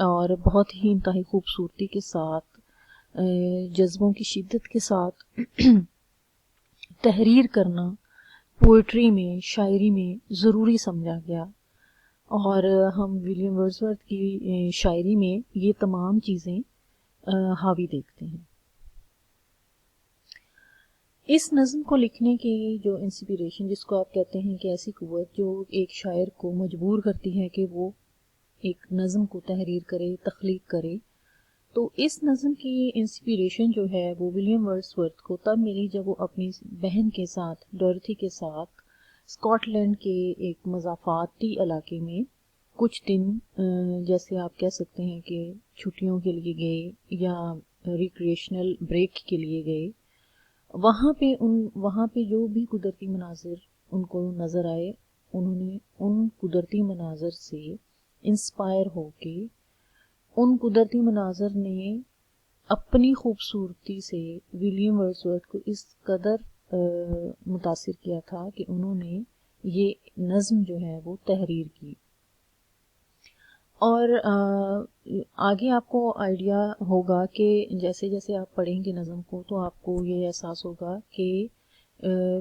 اور بہت ہی انتہائی خوبصورتی کے ساتھ جذبوں کی شدت کے ساتھ تحریر کرنا پوئٹری میں، شاعری میں ضروری سمجھا گیا، اور ہم ولیم ورڈزورتھ کی شاعری میں یہ تمام چیزیں حاوی دیکھتے ہیں۔ اس نظم کو لکھنے کی جو انسپریشن، جس کو آپ کہتے ہیں کہ ایسی قوت جو ایک شاعر کو مجبور کرتی ہے کہ وہ ایک نظم کو تحریر کرے، تخلیق کرے، تو اس نظم کی انسپریشن جو ہے وہ ولیم ورڈزورتھ کو تب ملی جب وہ اپنی بہن کے ساتھ، ڈورتھی کے ساتھ، اسکاٹ لینڈ کے ایک مضافاتی علاقے میں کچھ دن جیسے آپ کہہ سکتے ہیں کہ چھٹیوں کے لیے گئے یا ریکریشنل بریک کے لیے گئے۔ وہاں پہ جو بھی قدرتی مناظر ان کو نظر آئے، انہوں نے ان قدرتی مناظر سے انسپائر ہو کے، ان قدرتی مناظر نے اپنی خوبصورتی سے ولیم ورڈزورتھ کو اس قدر متاثر کیا تھا کہ انہوں نے یہ نظم جو ہے وہ تحریر کی۔ اور آگے آپ کو آئیڈیا ہوگا کہ جیسے جیسے آپ پڑھیں گے نظم کو تو آپ کو یہ احساس ہوگا کہ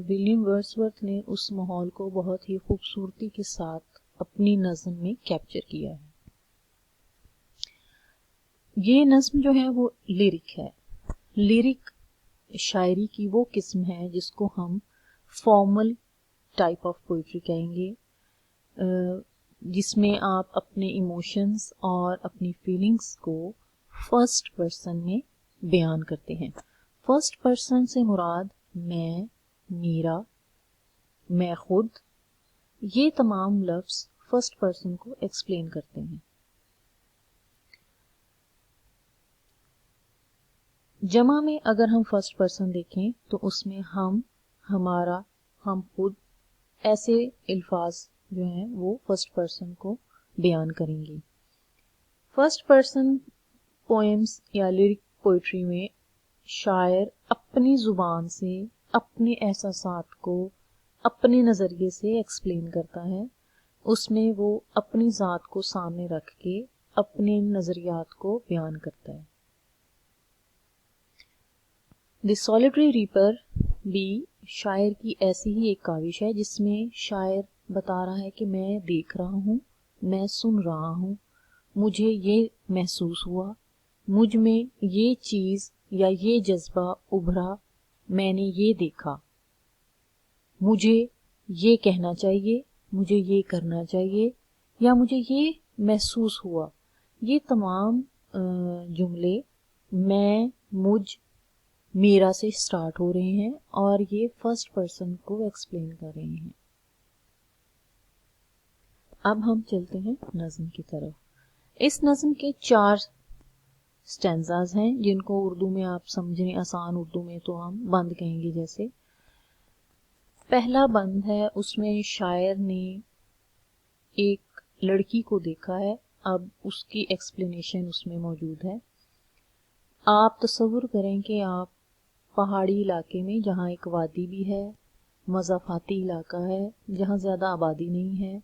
ولیم ورڈزورتھ نے اس ماحول کو بہت ہی خوبصورتی کے ساتھ اپنی نظم میں کیپچر کیا ہے۔ یہ نظم جو ہے وہ لیرک ہے۔ لیرک شاعری کی وہ قسم ہے جس کو ہم فارمل ٹائپ آف پوئٹری کہیں گے، جس میں آپ اپنے ایموشنز اور اپنی فیلنگز کو فرسٹ پرسن میں بیان کرتے ہیں۔ فرسٹ پرسن سے مراد میں، میرا، میں خود، یہ تمام لفظ فرسٹ پرسن کو ایکسپلین کرتے ہیں۔ جمع میں اگر ہم فرسٹ پرسن دیکھیں تو اس میں ہم، ہمارا، ہم خود، ایسے الفاظ جو ہیں وہ فرسٹ پرسن کو بیان کریں گے۔ فرسٹ پرسن پوئمز یا لیرک پوئٹری میں شاعر اپنی زبان سے اپنے احساسات کو اپنے نظریے سے ایکسپلین کرتا ہے، اس میں وہ اپنی ذات کو سامنے رکھ کے اپنے نظریات کو بیان کرتا ہے۔ دی سولیٹری ریپر بھی شاعر کی ایسی ہی ایک کاوش ہے جس میں شاعر بتا رہا ہے کہ میں دیکھ رہا ہوں، میں سن رہا ہوں، مجھے یہ محسوس ہوا، مجھ میں یہ چیز یا یہ جذبہ ابھرا، میں نے یہ دیکھا، مجھے یہ کہنا چاہیے، مجھے یہ کرنا چاہیے، یا مجھے یہ محسوس ہوا۔ یہ تمام جملے میں، مجھ، میرا سے سٹارٹ ہو رہے ہیں اور یہ فرسٹ پرسن کو ایکسپلین کر رہے ہیں۔ اب ہم چلتے ہیں نظم کی طرف۔ اس نظم کے 4 سٹینزاز ہیں جن کو اردو میں آپ سمجھیں، آسان اردو میں تو ہم بند کہیں گے جیسے۔ پہلا بند ہے، اس میں شاعر نے ایک لڑکی کو دیکھا ہے، اب اس کی ایکسپلینیشن اس میں موجود ہے۔ آپ تصور کریں کہ آپ پہاڑی علاقے میں، جہاں ایک وادی بھی ہے، مضافاتی علاقہ ہے جہاں زیادہ آبادی نہیں ہے،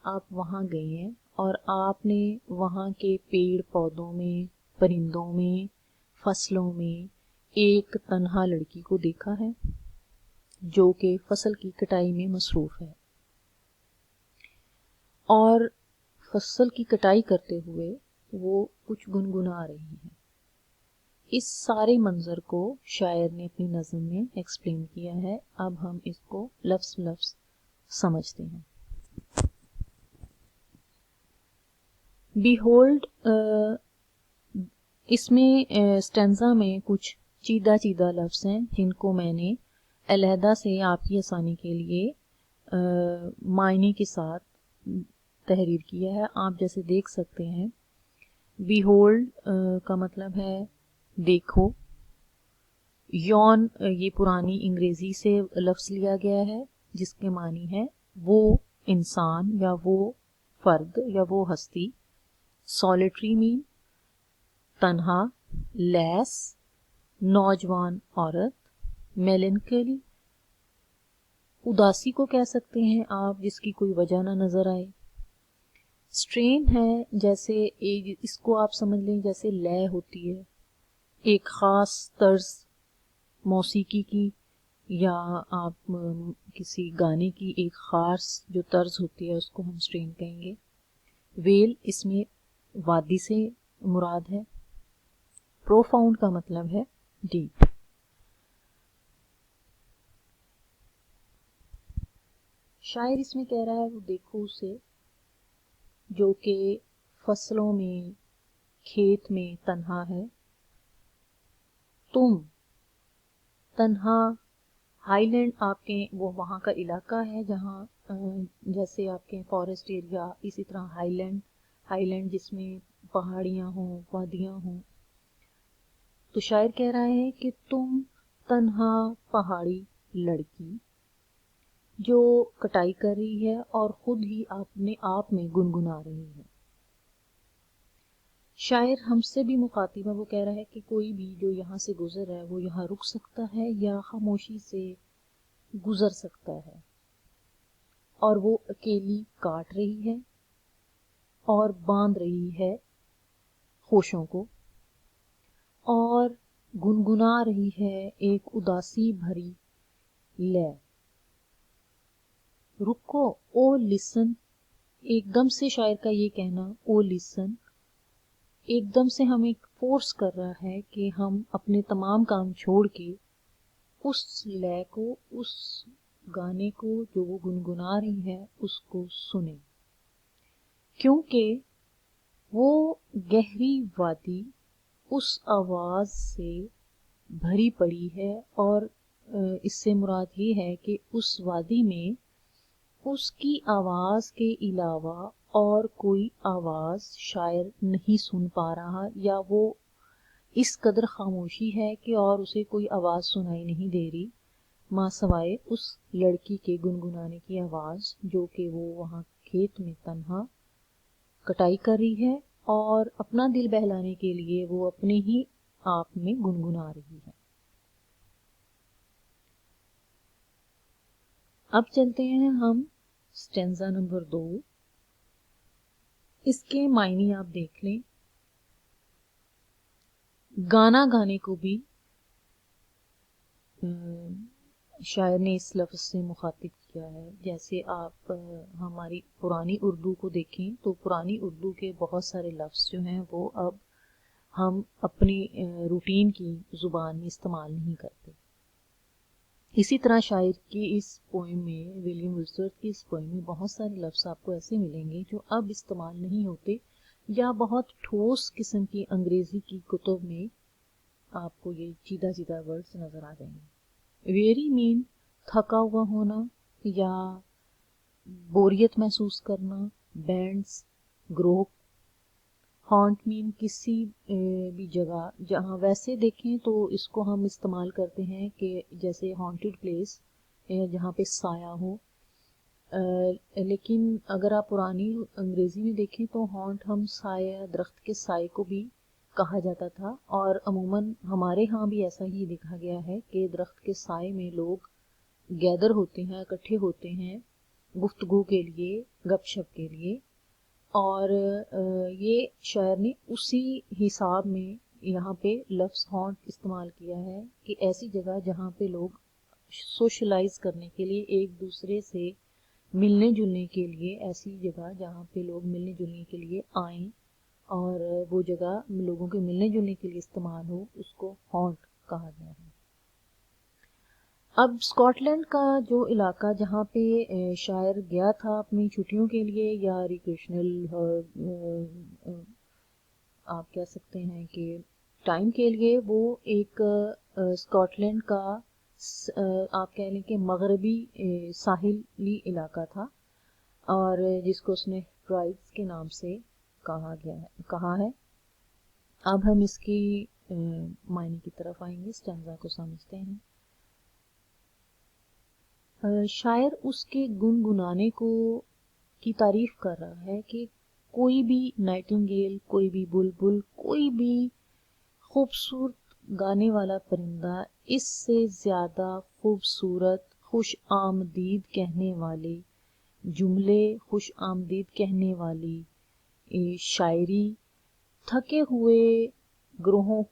آپ وہاں گئے ہیں اور آپ نے وہاں کے پیڑ پودوں میں، پرندوں میں، فصلوں میں ایک تنہا لڑکی کو دیکھا ہے جو کہ فصل کی کٹائی میں مصروف ہے، اور فصل کی کٹائی کرتے ہوئے وہ کچھ گنگنا رہی ہیں۔ اس سارے منظر کو شاعر نے اپنی نظم میں ایکسپلین کیا ہے۔ اب ہم اس کو لفظ لفظ سمجھتے ہیں۔ بیہولڈ، اس میں سٹینزا میں کچھ چیدہ چیدہ لفظ ہیں جن کو میں نے علیحدہ سے آپ کی آسانی کے لیے معنی کے ساتھ تحریر کیا ہے۔ آپ جیسے دیکھ سکتے ہیں، بیہولڈ کا مطلب ہے دیکھو، یون یہ پرانی انگریزی سے لفظ لیا گیا ہے جس کے معنی ہے وہ انسان یا وہ فرد یا وہ ہستی۔ سولیٹری مین تنہا، لیس نوجوان عورت، میلنکلی اداسی کو کہہ سکتے ہیں آپ جس کی کوئی وجہ نہ نظر آئے۔ اسٹرین ہے جیسے اس کو آپ سمجھ لیں جیسے لے ہوتی ہے ایک خاص طرز موسیقی کی، یا آپ کسی گانے کی ایک خاص جو طرز ہوتی ہے اس کو ہم اسٹرین کہیں گے۔ ویل اس میں وادی سے مراد ہے۔ پروفاؤنڈ کا مطلب ہے ڈیپ۔ شاعر اس میں کہہ رہا ہے وہ دیکھو اسے جو کہ فصلوں میں کھیت میں تنہا ہے، تم تنہا۔ ہائی لینڈ آپ کے وہ وہاں کا علاقہ ہے جہاں جیسے آپ کے فارسٹ ایریا، اسی طرح ہائی لینڈ جس میں پہاڑیاں ہوں، وادیاں ہوں۔ تو شاعر کہہ رہا ہے کہ تم تنہا پہاڑی لڑکی جو کٹائی کر رہی ہے اور خود ہی اپنے آپ میں گنگنا رہی ہے۔ شاعر ہم سے بھی مخاطب ہے، وہ کہہ رہا ہے کہ کوئی بھی جو یہاں سے گزر ہے وہ یہاں رک سکتا ہے یا خاموشی سے گزر سکتا ہے، اور وہ اکیلی کاٹ رہی ہے اور باندھ رہی ہے ہوشوں کو، اور گنگنا رہی ہے ایک اداسی بھری لے۔ رکو، او لسن، ایک دم سے شاعر کا یہ کہنا او لسن ایک دم سے ہمیں فورس کر رہا ہے کہ ہم اپنے تمام کام چھوڑ کے اس لے کو، اس گانے کو جو وہ گنگنا رہی ہے اس کو سنیں، کیونکہ وہ گہری وادی اس آواز سے بھری پڑی ہے، اور اس سے مراد یہ ہے کہ اس وادی میں اس کی آواز کے علاوہ اور کوئی آواز شاعر نہیں سن پا رہا، یا وہ اس قدر خاموشی ہے کہ اور اسے کوئی آواز سنائی نہیں دے رہی ماں سوائے اس لڑکی کے گنگنانے کی آواز، جو کہ وہ وہاں کھیت میں تنہا کٹائی کر رہی ہے اور اپنا دل بہلانے کے لیے وہ اپنے ہی آپ میں گنگنا رہی ہے۔ اب چلتے ہیں ہم اسٹینزا نمبر 2۔ اس کے معنی آپ دیکھ لیں۔ گانا گانے کو بھی شاعر نے اس لفظ سے مخاطب کیا ہے۔ جیسے آپ ہماری پرانی اردو کو دیکھیں تو پرانی اردو کے بہت سارے لفظ جو ہیں وہ اب ہم اپنی روٹین کی زبان میں استعمال نہیں کرتے۔ اسی طرح شاعر کی اس پوئم میں، ولیم ورڈسورتھ کی اس پوئم میں بہت سارے لفظ آپ کو ایسے ملیں گے جو اب استعمال نہیں ہوتے، یا بہت ٹھوس قسم کی انگریزی کی کتب میں آپ کو یہ سیدھا سیدھا ورڈز نظر آ جائیں گے۔ ویری مین تھکا ہوا ہونا یا بوریت محسوس کرنا، بینڈز، گروہ۔ ہانٹ مین کسی بھی جگہ، جہاں ویسے دیکھیں تو اس کو ہم استعمال کرتے ہیں کہ جیسے ہانٹڈ پلیس جہاں پہ سایہ ہو، لیکن اگر آپ پرانی انگریزی میں دیکھیں تو ہانٹ ہم سایہ، درخت کے سائے کو بھی کہا جاتا تھا، اور عموماً ہمارے ہاں بھی ایسا ہی دیکھا گیا ہے کہ درخت کے سائے میں لوگ گیدر ہوتے ہیں، اکٹھے ہوتے ہیں گفتگو کے لیے، گپ شپ کے لیے، اور یہ شاعر نے اسی حساب میں یہاں پہ لفظ ہانٹ استعمال کیا ہے کہ ایسی جگہ جہاں پہ لوگ سوشلائز کرنے کے لیے، ایک دوسرے سے ملنے جلنے کے لیے، ایسی جگہ جہاں پہ لوگ ملنے جلنے کے لیے آئیں اور وہ جگہ لوگوں کے ملنے جلنے کے لیے استعمال ہو، اس کو ہانٹ کہا گیا ہے۔ اب اسکاٹ لینڈ کا جو علاقہ جہاں پہ شاعر گیا تھا اپنی چھٹیوں کے لیے یا ریکریشنل آپ کہہ سکتے ہیں کہ ٹائم کے لیے، وہ ایک اسکاٹ لینڈ کا آپ کہہ لیں کہ مغربی ساحلی علاقہ تھا، اور جس کو اس نے ٹرائبس کے نام سے کہا ہے۔ اب ہم اس کی معنی کی طرف آئیں گے، اسٹینزا کو سمجھتے ہیں۔ شاعر اس کے گنگنانے کی تعریف کر رہا ہے کہ کوئی بھی نائٹنگیل، کوئی بھی بلبل، کوئی بھی خوبصورت گانے والا پرندہ اس سے زیادہ خوبصورت، خوش آمدید کہنے والے جملے، خوش آمدید کہنے والی شاعری تھکے ہوئے گروہوں